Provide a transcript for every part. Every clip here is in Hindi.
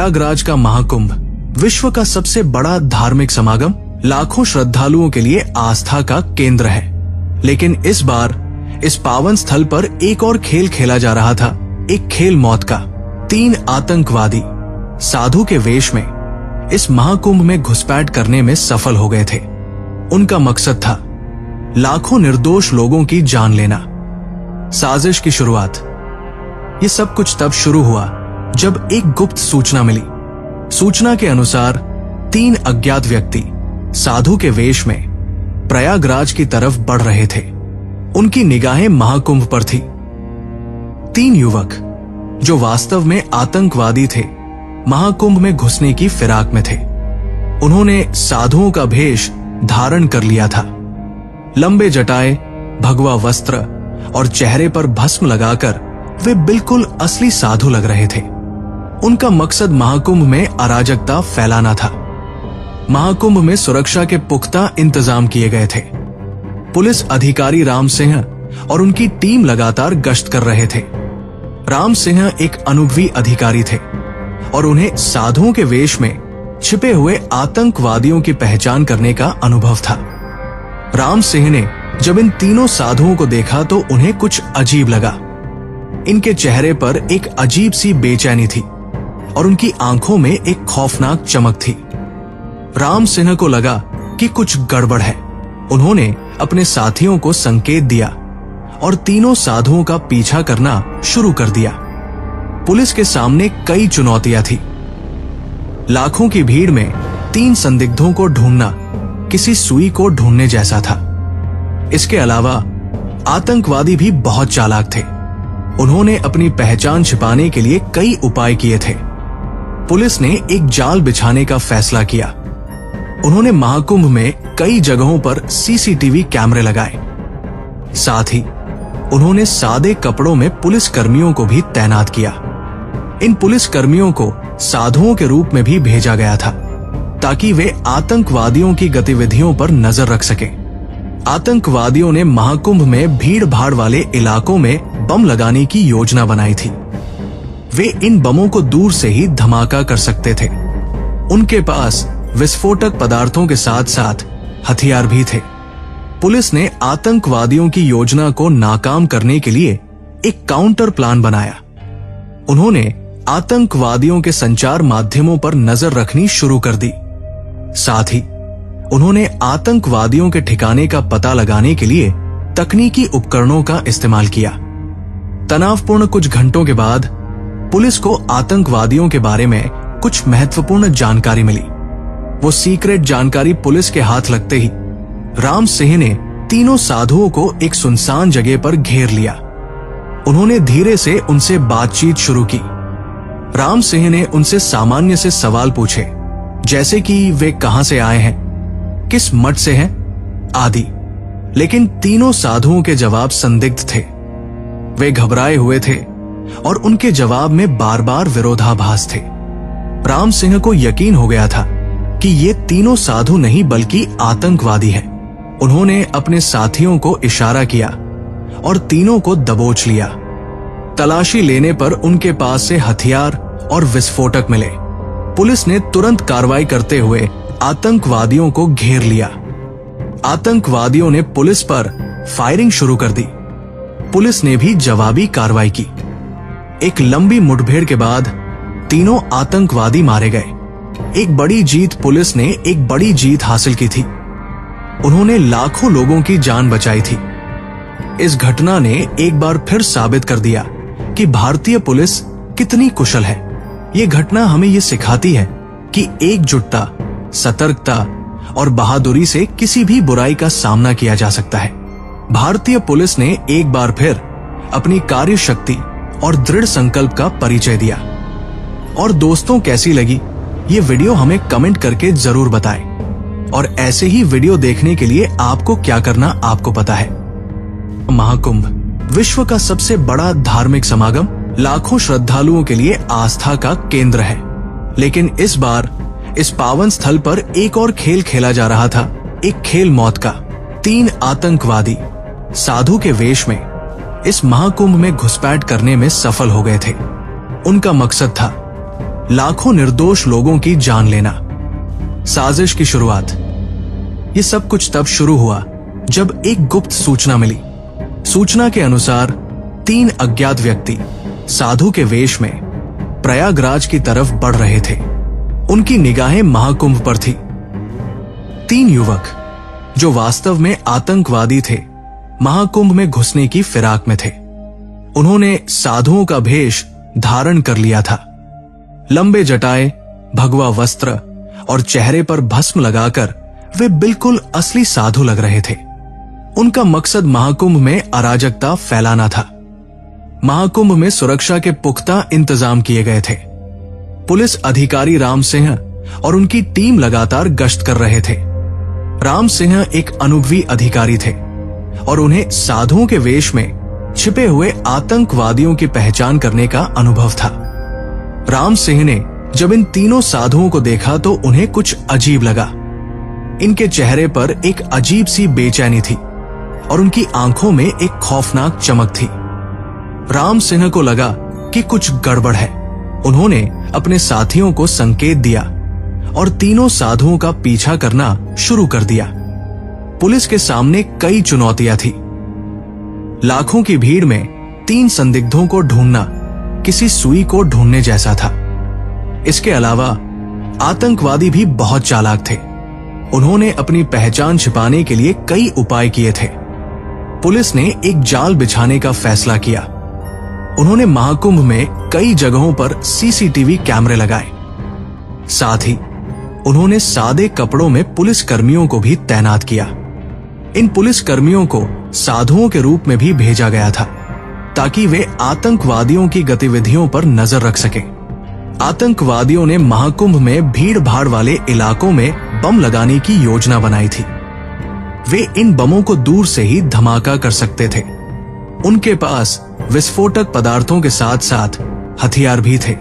प्रयागराज का महाकुंभ विश्व का सबसे बड़ा धार्मिक समागम लाखों श्रद्धालुओं के लिए आस्था का केंद्र है। लेकिन इस बार इस पावन स्थल पर एक और खेल खेला जा रहा था, एक खेल मौत का। 3 आतंकवादी साधु के वेश में इस महाकुंभ में घुसपैठ करने में सफल हो गए थे। उनका मकसद था लाखों निर्दोष लोगों की जान लेना। साजिश की शुरुआत। ये सब कुछ तब शुरू हुआ जब एक गुप्त सूचना मिली। सूचना के अनुसार 3 अज्ञात व्यक्ति साधु के वेश में प्रयागराज की तरफ बढ़ रहे थे। उनकी निगाहें महाकुंभ पर थी। 3 युवक जो वास्तव में आतंकवादी थे, महाकुंभ में घुसने की फिराक में थे। उन्होंने साधुओं का भेष धारण कर लिया था। लंबे जटाए, भगवा वस्त्र और चेहरे पर भस्म लगाकर वे बिल्कुल असली साधु लग रहे थे। उनका मकसद महाकुंभ में अराजकता फैलाना था। महाकुंभ में सुरक्षा के पुख्ता इंतजाम किए गए थे। पुलिस अधिकारी राम सिंह और उनकी टीम लगातार गश्त कर रहे थे। राम सिंह एक अनुभवी अधिकारी थे और उन्हें साधुओं के वेश में छिपे हुए आतंकवादियों की पहचान करने का अनुभव था। राम सिंह ने जब इन तीनों साधुओं को देखा तो उन्हें कुछ अजीब लगा। इनके चेहरे पर एक अजीब सी बेचैनी थी और उनकी आंखों में एक खौफनाक चमक थी। राम सिंह को लगा कि कुछ गड़बड़ है। उन्होंने अपने साथियों को संकेत दिया और तीनों साधुओं का पीछा करना शुरू कर दिया। पुलिस के सामने कई चुनौतियां थी। लाखों की भीड़ में 3 संदिग्धों को ढूंढना किसी सुई को ढूंढने जैसा था। इसके अलावा आतंकवादी भी बहुत चालाक थे। उन्होंने अपनी पहचान छिपाने के लिए कई उपाय किए थे। पुलिस ने एक जाल बिछाने का फैसला किया। उन्होंने महाकुंभ में कई जगहों पर सीसीटीवी कैमरे लगाए। साथ ही उन्होंने सादे कपड़ों में पुलिस कर्मियों को भी तैनात किया। इन पुलिस कर्मियों को साधुओं के रूप में भी भेजा गया था ताकि वे आतंकवादियों की गतिविधियों पर नजर रख सकें। आतंकवादियों ने महाकुंभ में भीड़ भाड़ वाले इलाकों में बम लगाने की योजना बनाई थी। वे इन बमों को दूर से ही धमाका कर सकते थे। उनके पास विस्फोटक पदार्थों के साथ साथ हथियार भी थे। पुलिस ने आतंकवादियों की योजना को नाकाम करने के लिए एक काउंटर प्लान बनाया। उन्होंने आतंकवादियों के संचार माध्यमों पर नजर रखनी शुरू कर दी। साथ ही उन्होंने आतंकवादियों के ठिकाने का पता लगाने के लिए तकनीकी उपकरणों का इस्तेमाल किया। तनावपूर्ण कुछ घंटों के बाद पुलिस को आतंकवादियों के बारे में कुछ महत्वपूर्ण जानकारी मिली। वो सीक्रेट जानकारी पुलिस के हाथ लगते ही राम सिंह ने तीनों साधुओं को एक सुनसान जगह पर घेर लिया। उन्होंने धीरे से उनसे बातचीत शुरू की। राम सिंह ने उनसे सामान्य से सवाल पूछे, जैसे कि वे कहां से आए हैं, किस मठ से हैं, आदि। लेकिन तीनों साधुओं के जवाब संदिग्ध थे। वे घबराए हुए थे और उनके जवाब में बार बार विरोधाभास थे। राम सिंह को यकीन हो गया था कि ये तीनों साधु नहीं बल्कि आतंकवादी हैं। उन्होंने अपने साथियों को इशारा किया और तीनों को दबोच लिया। तलाशी लेने पर उनके पास से हथियार और विस्फोटक मिले। पुलिस ने तुरंत कार्रवाई करते हुए आतंकवादियों को घेर लिया। आतंकवादियों ने पुलिस पर फायरिंग शुरू कर दी। पुलिस ने भी जवाबी कार्रवाई की। एक लंबी मुठभेड़ के बाद तीनों आतंकवादी मारे गए। एक बड़ी जीत पुलिस ने एक बड़ी जीत हासिल की थी। उन्होंने लाखों लोगों की जान बचाई थी। इस घटना ने एक बार फिर साबित कर दिया कि भारतीय पुलिस कितनी कुशल है। ये घटना हमें ये सिखाती है कि एकजुटता, सतर्कता और बहादुरी से किसी भी बुराई का सामना किया जा सकता है। भारतीय पुलिस ने एक बार फिर अपनी कार्यशक्ति और दृढ़ संकल्प का परिचय दिया। और दोस्तों, कैसी लगी ये वीडियो हमें कमेंट करके जरूर बताएं। और ऐसे ही वीडियो देखने के लिए आपको क्या करना आपको पता है। महाकुंभ विश्व का सबसे बड़ा धार्मिक समागम लाखों श्रद्धालुओं के लिए आस्था का केंद्र है। लेकिन इस बार इस पावन स्थल पर एक और खेल खेला जा रहा था, एक खेल मौत का। 3 आतंकवादी साधु के वेश में इस महाकुंभ में घुसपैठ करने में सफल हो गए थे। उनका मकसद था लाखों निर्दोष लोगों की जान लेना। साजिश की शुरुआत। ये सब कुछ तब शुरू हुआ जब एक गुप्त सूचना मिली। सूचना के अनुसार 3 अज्ञात व्यक्ति साधु के वेश में प्रयागराज की तरफ बढ़ रहे थे। उनकी निगाहें महाकुंभ पर थी। 3 युवक जो वास्तव में आतंकवादी थे, महाकुंभ में घुसने की फिराक में थे। उन्होंने साधुओं का भेष धारण कर लिया था। लंबे जटाए, भगवा वस्त्र और चेहरे पर भस्म लगाकर वे बिल्कुल असली साधु लग रहे थे। उनका मकसद महाकुंभ में अराजकता फैलाना था। महाकुंभ में सुरक्षा के पुख्ता इंतजाम किए गए थे। पुलिस अधिकारी राम सिंह और उनकी टीम लगातार गश्त कर रहे थे। राम सिंह एक अनुभवी अधिकारी थे और उन्हें साधुओं के वेश में छिपे हुए आतंकवादियों की पहचान करने का अनुभव था। राम सिंह ने जब इन तीनों साधुओं को देखा तो उन्हें कुछ अजीब लगा। इनके चेहरे पर एक अजीब सी बेचैनी थी और उनकी आंखों में एक खौफनाक चमक थी। राम सिंह को लगा कि कुछ गड़बड़ है। उन्होंने अपने साथियों को संकेत दिया और तीनों साधुओं का पीछा करना शुरू कर दिया। पुलिस के सामने कई चुनौतियां थी। लाखों की भीड़ में 3 संदिग्धों को ढूंढना किसी सुई को ढूंढने जैसा था। इसके अलावा आतंकवादी भी बहुत चालाक थे। उन्होंने अपनी पहचान छिपाने के लिए कई उपाय किए थे। पुलिस ने एक जाल बिछाने का फैसला किया। उन्होंने महाकुंभ में कई जगहों पर सीसीटीवी कैमरे लगाए। साथ ही उन्होंने सादे कपड़ों में पुलिस कर्मियों को भी तैनात किया। इन पुलिस कर्मियों को साधुओं के रूप में भी भेजा गया था ताकि वे आतंकवादियों की गतिविधियों पर नजर रख सकें। आतंकवादियों ने महाकुंभ में भीड़ भाड़ वाले इलाकों में बम लगाने की योजना बनाई थी। वे इन बमों को दूर से ही धमाका कर सकते थे। उनके पास विस्फोटक पदार्थों के साथ साथ हथियार भी थे।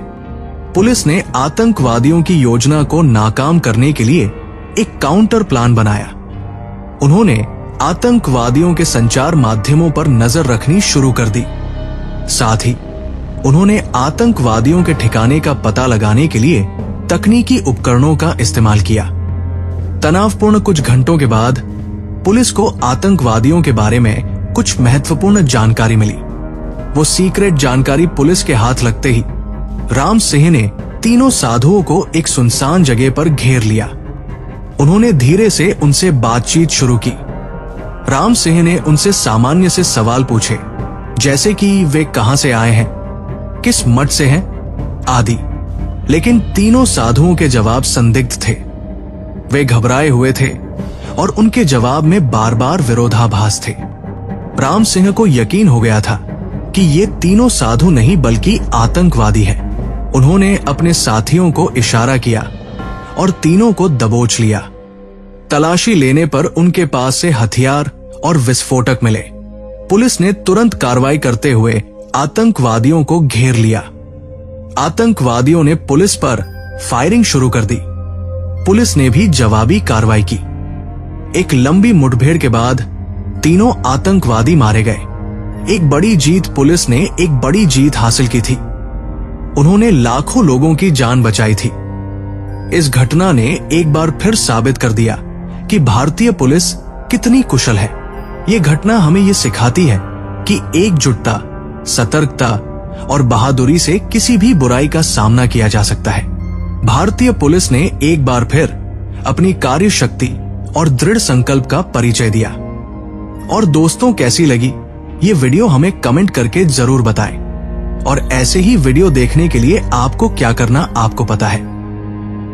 पुलिस ने आतंकवादियों की योजना को नाकाम करने के लिए एक काउंटर प्लान बनाया। उन्होंने आतंकवादियों के संचार माध्यमों पर नजर रखनी शुरू कर दी। साथ ही उन्होंने आतंकवादियों के ठिकाने का पता लगाने के लिए तकनीकी उपकरणों का इस्तेमाल किया। तनावपूर्ण कुछ घंटों के बाद पुलिस को आतंकवादियों के बारे में कुछ महत्वपूर्ण जानकारी मिली। वो सीक्रेट जानकारी पुलिस के हाथ लगते ही राम सिंह ने तीनों साधुओं को एक सुनसान जगह पर घेर लिया। उन्होंने धीरे से उनसे बातचीत शुरू की। राम सिंह ने उनसे सामान्य से सवाल पूछे, जैसे कि वे कहां से आए हैं, किस मठ से हैं, आदि। लेकिन तीनों साधुओं के जवाब संदिग्ध थे। वे घबराए हुए थे और उनके जवाब में बार बार विरोधाभास थे। राम सिंह को यकीन हो गया था कि ये तीनों साधु नहीं बल्कि आतंकवादी हैं। उन्होंने अपने साथियों को इशारा किया और तीनों को दबोच लिया। तलाशी लेने पर उनके पास से हथियार और विस्फोटक मिले। पुलिस ने तुरंत कार्रवाई करते हुए आतंकवादियों को घेर लिया। आतंकवादियों ने पुलिस पर फायरिंग शुरू कर दी। पुलिस ने भी जवाबी कार्रवाई की। एक लंबी मुठभेड़ के बाद तीनों आतंकवादी मारे गए। एक बड़ी जीत, पुलिस ने एक बड़ी जीत हासिल की थी। उन्होंने लाखों लोगों की जान बचाई थी। इस घटना ने एक बार फिर साबित कर दिया कि भारतीय पुलिस कितनी कुशल है। ये घटना हमें ये सिखाती है कि एकजुटता, सतर्कता और बहादुरी से किसी भी बुराई का सामना किया जा सकता है। भारतीय पुलिस ने एक बार फिर अपनी कार्यशक्ति और दृढ़ संकल्प का परिचय दिया। और दोस्तों, कैसी लगी ये वीडियो हमें कमेंट करके जरूर बताएं। और ऐसे ही वीडियो देखने के लिए आपको क्या करना आपको पता है।